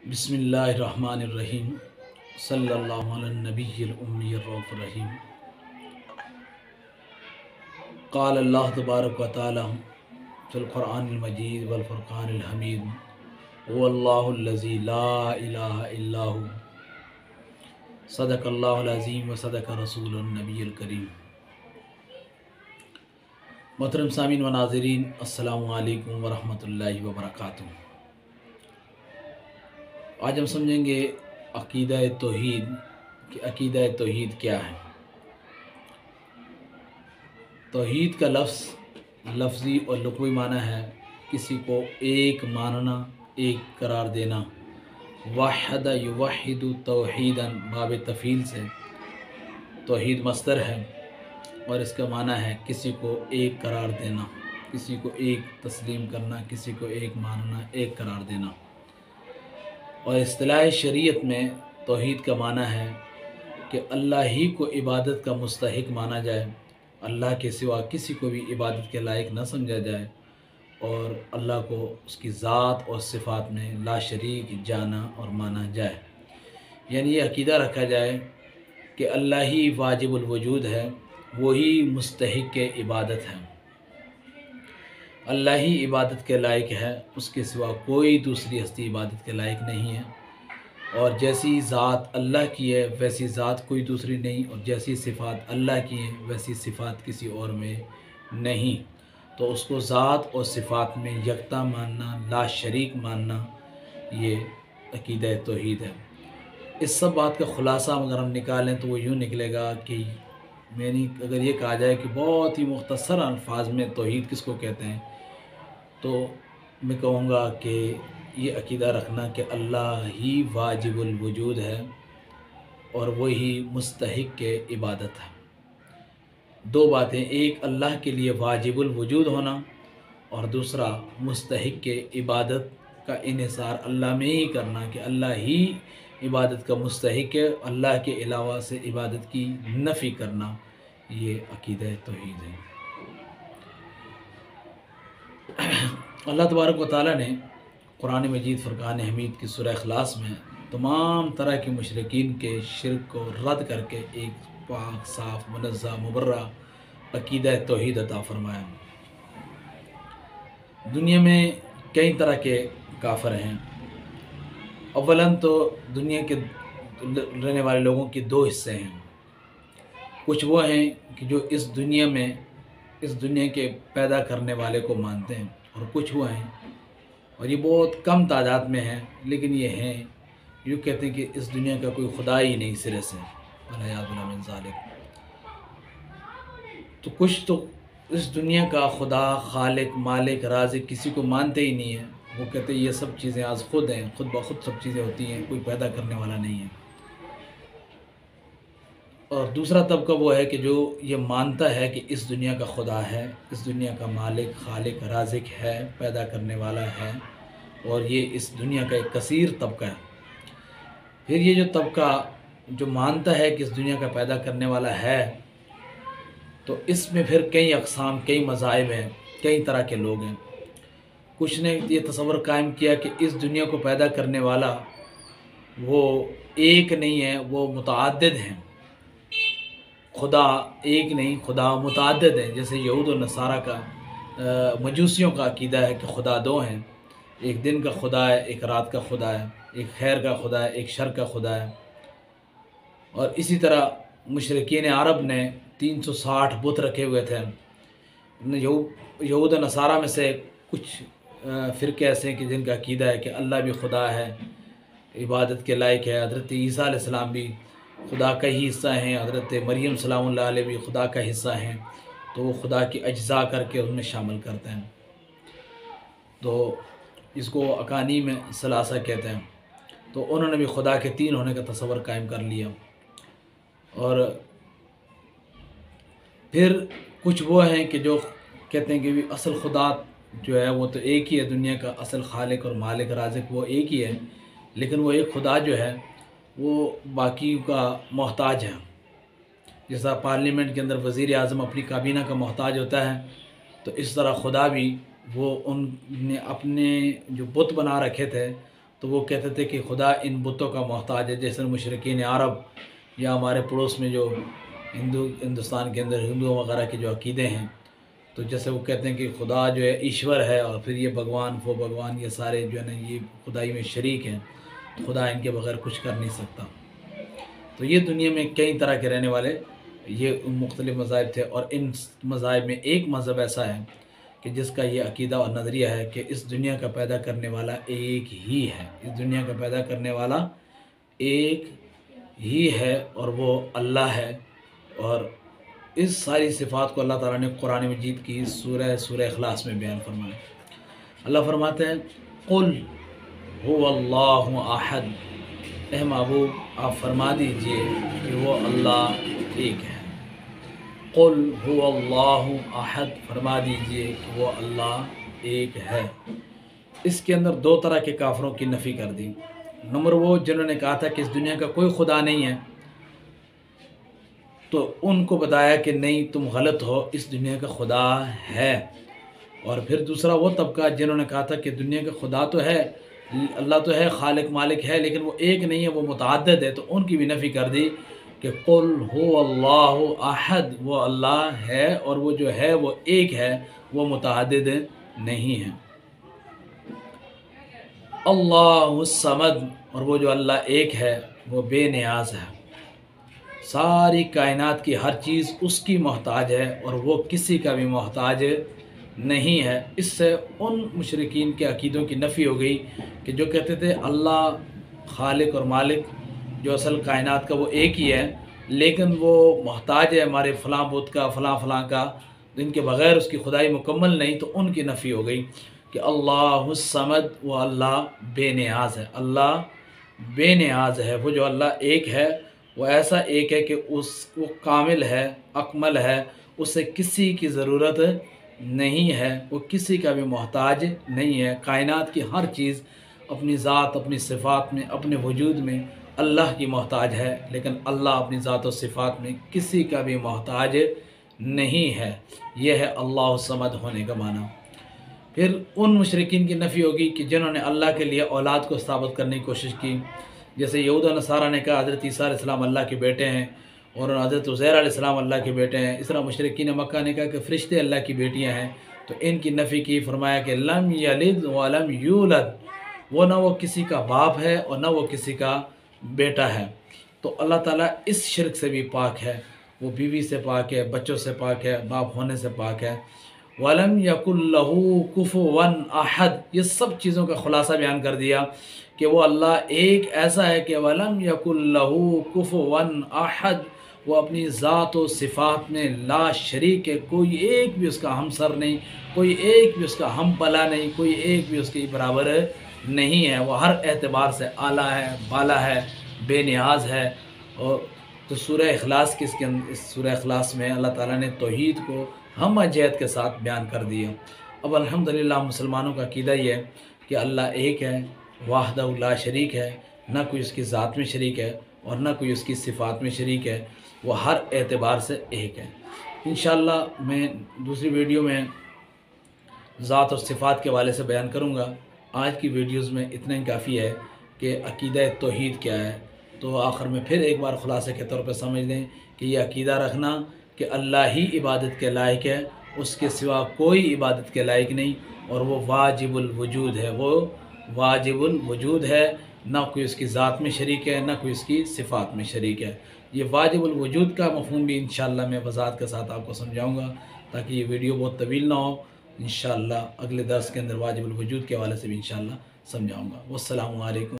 बिस्मिल्लाहिर्रहमानिर्रहीम सल्लल्लाहु अला नबिय्यिल उम्मी अर्रऊफ़िर रहीम। क़ाल अल्लाह तबारक व तआला फ़िल क़ुरआनिल मजीद वल फ़ुरक़ानिल हमीद हुवल्लाहुल्लज़ी ला इलाहा इल्ला हु सदक़ल्लाहुल अज़ीम व सदक़ रसूलुन नबिय्युल करीम। मोहतरम सामीन व नाज़रीन, अस्सलामु अलैकुम व रहमतुल्लाहि व बरकातुहू। आज हम समझेंगे अक़ीदा तौहीद कि अक़ीदा तौहीद क्या है। तौहीद का लफ्ज़ी और लुग़वी माना है किसी को एक मानना, एक करार देना। वाहद युवहिदु तौहीदन बाब तफ़ील से तौहीद मस्दर है और इसका माना है किसी को एक करार देना, किसी को एक तस्लीम करना, किसी को एक मानना, एक करार देना। और इस्तिलाह शरीयत में तौहीद का माना है कि अल्लाह ही को इबादत का मुस्तहिक माना जाए, अल्लाह के सिवा किसी को भी इबादत के लायक न समझा जाए और अल्लाह को उसकी ज़ात और सिफ़ात में ला शरीक जाना और माना जाए। यानी ये अक़ीदा रखा जाए कि अल्लाह ही वाजिबुल वजूद है, वही मुस्तहिक के इबादत है, अल्लाह ही इबादत के लायक है, उसके सिवा कोई दूसरी हस्ती इबादत के लायक नहीं है। और जैसी ज़ात अल्लाह की है वैसी ज़ात कोई दूसरी नहीं, और जैसी सिफ़ात अल्लाह की है वैसी सिफ़ात किसी और में नहीं। तो उसको ज़ात और सिफ़ात में यकता मानना, ला शरीक मानना, ये अक़ीदा तौहीद है। इस सब बात का ख़ुलासा अगर हम निकालें तो वो यूँ निकलेगा कि अगर ये कहा जाए कि बहुत ही मुख्तसर अल्फाज में तौहीद किसको कहते हैं, तो मैं कहूँगा कि ये अक़ीदा रखना कि अल्लाह ही वाजिबुल वजूद है और वही मुस्तहिक के इबादत है। दो बातें, एक अल्लाह के लिए वाजिबुल वजूद होना और दूसरा मुस्तहिक के इबादत का इन्हिसार अल्लाह में ही करना कि अल्लाह ही इबादत का मुस्तहिक है, अल्लाह के अलावा से इबादत की नफ़ी करना, ये अक़ीदा तौहीद है। अल्लाह तबारक व तआला ने कुरान मजीद फ़ुरक़ान हमीद की सूरह इख़लास में तमाम तरह के मुशरिकीन के शिर्क को रद्द करके एक पाक साफ़ मुनज़्ज़ह मुबर्रा अक़ीदा तौहीद अता फ़रमाया। दुनिया में कई तरह के काफ़िर हैं। अव्वलन तो दुनिया के रहने वाले लोगों के दो हिस्से हैं। कुछ वो हैं कि जो इस दुनिया के पैदा करने वाले को मानते हैं, और कुछ वो हैं, और ये बहुत कम तादाद में हैं, लेकिन ये हैं यूँ कहते हैं कि इस दुनिया का कोई खुदा ही नहीं सिरे से, वलियाज़ुबिल्लाह मिन ज़ालिक। तो कुछ तो इस दुनिया का खुदा, खालिक, मालिक, राज़िक किसी को मानते ही नहीं है। वो कहते हैं ये सब चीज़ें आज खुद हैं, खुद ब खुद सब चीज़ें होती हैं, कोई पैदा करने वाला नहीं है। और दूसरा तबका वो है कि जो ये मानता है कि इस दुनिया का खुदा है, इस दुनिया का मालिक, खालिक, राज़िक है, पैदा करने वाला है, और ये इस दुनिया का एक कसीर तबका है। फिर ये जो तबका जो मानता है कि इस दुनिया का पैदा करने वाला है, तो इसमें फिर कई अक़साम, कई मज़ाहिब हैं, कई तरह के लोग हैं। कुछ ने ये तसव्वुर कायम किया कि इस दुनिया को पैदा करने वाला वो एक नहीं है, वो मुतअद्दिद हैं, खुदा एक नहीं, खुदा मुतअद्दिद हैं। जैसे यहूद और नसारा का, मजूसियों का अक़ीदा है कि खुदा दो हैं, एक दिन का खुदा है, एक रात का खुदा है, एक खैर का खुदा है, एक शर का खुदा है। और इसी तरह मुशरिकीन अरब ने 360 बुत रखे हुए थे। यहूद और नसारा में से कुछ फ़िरके ऐसे हैं कि जिनका अक़ीदा है कि अल्लाह भी खुदा है, इबादत के लायक है, हज़रत ईसा अलैहिस्सलाम भी खुदा का ही हिस्सा हैं, हज़रत मरियम सलामुल्लाह अलैहा भी खुदा का हिस्सा हैं, तो वो खुदा की अज्ज़ा करके उनमें शामिल करते हैं। तो इसको अकानी में सलासा कहते हैं। तो उन्होंने भी खुदा के तीन होने का तसव्वुर कायम कर लिया। और फिर कुछ वो हैं कि जो कहते हैं कि भी असल खुदा जो है वो तो एक ही है, दुनिया का असल खालिक और मालिक, राज़िक वो एक ही है, लेकिन वो एक खुदा जो है वो बाकी का मोहताज है। जैसा पार्लियामेंट के अंदर वज़ीर आज़म अपनी काबीना का मोहताज होता है, तो इस तरह खुदा भी वो उनने अपने जो बुत बना रखे थे تو وہ کہتے تھے کہ خدا ان بتوں کا محتاج ہے، جیسے مشرکین عرب یا ہمارے پڑوس میں جو ہندوستان کے اندر ہندوؤں وغیرہ کے جو عقیدے ہیں، تو جیسے وہ کہتے ہیں کہ خدا جو ہے ایشور ہے، اور پھر یہ بھگوان وہ بھگوان یہ سارے جو ہے نا یہ خدائی میں شریک ہیں، خدا ان کے بغیر کچھ کر نہیں سکتا۔ تو یہ دنیا میں کئی طرح کے رہنے والے یہ مختلف مذاہب تھے، اور ان مذاہب میں ایک مذہب ایسا ہے کہ جس کا یہ عقیدہ اور نظریہ ہے کہ اس دنیا کا پیدا کرنے والا ایک ہی ہے، اس دنیا کا پیدا کرنے والا ایک ہی ہے، اور وہ اللہ ہے۔ اور اس ساری صفات کو اللہ تعالیٰ نے قرآن مجید کی سورہ اخلاص میں بیان فرمایا۔ اللہ فرماتے ہیں قل هو اللہ احد، اے محبوب آپ فرما دیجئے کہ وہ اللہ ایک ہے۔ قل هو اللہ احد، فرما دیجئے کہ وہ اللہ ایک ہے۔ اس کے اندر دو طرح کے کافروں کی نفی کر دی۔ نمبر وہ جنہوں نے کہا تھا کہ اس دنیا کا کوئی خدا نہیں ہے، تو ان کو بتایا کہ نہیں تم غلط ہو، اس دنیا کا خدا ہے۔ اور پھر دوسرا وہ طبقہ جنہوں نے کہا تھا کہ دنیا کا خدا تو ہے، اللہ تو ہے، خالق مالک ہے، لیکن وہ ایک نہیں ہے، وہ متعدد ہے، تو ان کی بھی نفی کر دی کہ قل هو اللہ احد، وہ اللہ ہے، اور وہ جو ہے وہ ایک ہے، وہ متعدد نہیں ہے۔ اللہ الصمد، اور وہ جو اللہ ایک ہے وہ بے نیاز ہے، ساری کائنات کی ہر چیز اس کی محتاج ہے، اور وہ کسی کا بھی محتاج نہیں ہے۔ اس سے ان مشرکین کے عقیدوں کی نفی ہو گئی کہ جو کہتے تھے اللہ خالق اور مالک جو اصل کائنات کا وہ ایک ہی ہے، لیکن وہ محتاج ہے ہمارے فلاں بت کا، فلاں فلاں کا، ان کے بغیر اس کی خدائی مکمل نہیں، تو ان کی نفی ہو گئی کہ اللہ الصمد، وہ اللہ بے نیاز ہے، اللہ بے نیاز ہے، وہ جو اللہ ایک ہے وہ ایسا ایک ہے کہ وہ کامل ہے، اکمل ہے، اسے کسی کی ضرورت نہیں ہے، وہ کسی کا بھی محتاج نہیں ہے۔ کائنات کی ہر چیز اپنی ذات، اپنی صفات میں، اپنے وجود میں اللہ کی محتاج ہے، لیکن اللہ اپنی ذات و صفات میں کسی کا بھی محتاج نہیں ہے۔ یہ ہے اللہ الصمد ہونے کا معنی۔ پھر ان مشرکین کی نفی ہوگی کہ جنہوں نے اللہ کے لیے اولاد کو ثابت کرنے کی کوشش کی، جیسے یہود و نصارہ نے کہا حضرت عیسیٰ علیہ السلام اللہ کے بیٹے ہیں، اور حضرت عزیر علیہ السلام اللہ کے بیٹے ہیں۔ اس طرح مشرکین مکہ نے کہا کہ فرشتے اللہ کی بیٹیاں ہیں، تو ان کی نفی کی، فرمایا کہ لم یلد ولم یولد، وہ نہ وہ کسی کا باپ ہے اور نہ وہ کسی کا بیٹا ہے۔ تو اللہ تعالیٰ اس شرک سے بھی پاک ہے، وہ بیوی سے پاک ہے، بچوں سے پاک ہے، باپ ہونے سے پاک ہے۔ وَلَمْ يَكُنْ لَهُ كُفُوًا أَحَدٌ، یہ سب چیزوں کا خلاصہ بیان کر دیا کہ وہ اللہ ایک ایسا ہے کہ وَلَمْ يَكُنْ لَهُ كُفُوًا أَحَدٌ، وہ اپنی ذات و صفات میں لا شریک ہے، کوئی ایک بھی اس کا ہمسر نہیں، کوئی ایک بھی اس کا ہم پلا نہیں، کوئی ایک بھی اس کے برابر نہیں ہے، وہ ہر اعتبار سے اعلیٰ ہے، بالا ہے، بے نیاز ہے۔ اور تو سورہ اخلاص کی اس سورہ اخلاص میں اللہ تعالیٰ نے توحید کو ہم جہت کے ساتھ بیان کر دیا۔ اب الحمدللہ مسلمانوں کا عقیدہ یہ ہے کہ اللہ ایک ہے، وحدہ لا شریک ہے، نہ کوئی اس کی ذات میں شریک ہے اور نہ کوئی اس کی صفات میں شریک ہے، وہ ہر اعتبار سے ایک ہے۔ انشاءاللہ میں دوسری ویڈیو میں ذات اور صفات کے حوالے سے بیان کروں گا۔ آج کی ویڈیوز میں اتنا ہی کافی ہے کہ عقیدہ توحید کیا ہے۔ تو آخر میں پھر ایک بار خلاصے کے طور پہ سمجھ لیں کہ یہ عقیدہ رکھنا کہ اللہ ہی عبادت کے لائق ہے، اس کے سوا کوئی عبادت کے لائق نہیں، اور وہ واجب الوجود ہے، وہ واجب الوجود ہے، نہ کوئی اس کی ذات میں شریک ہے، نہ کوئی اس کی صفات میں شریک ہے۔ یہ واجب الوجود کا مفہوم بھی انشاءاللہ میں وضاحت کے ساتھ آپ کو سمجھاؤں گا، تاکہ یہ ویڈیو بہت طویل نہ ہو۔ انشاءاللہ اگلے درس کے اندر واجب الوجود کے حوالے سے بھی انشاءاللہ سمجھاؤں گا۔ والسلام علیکم۔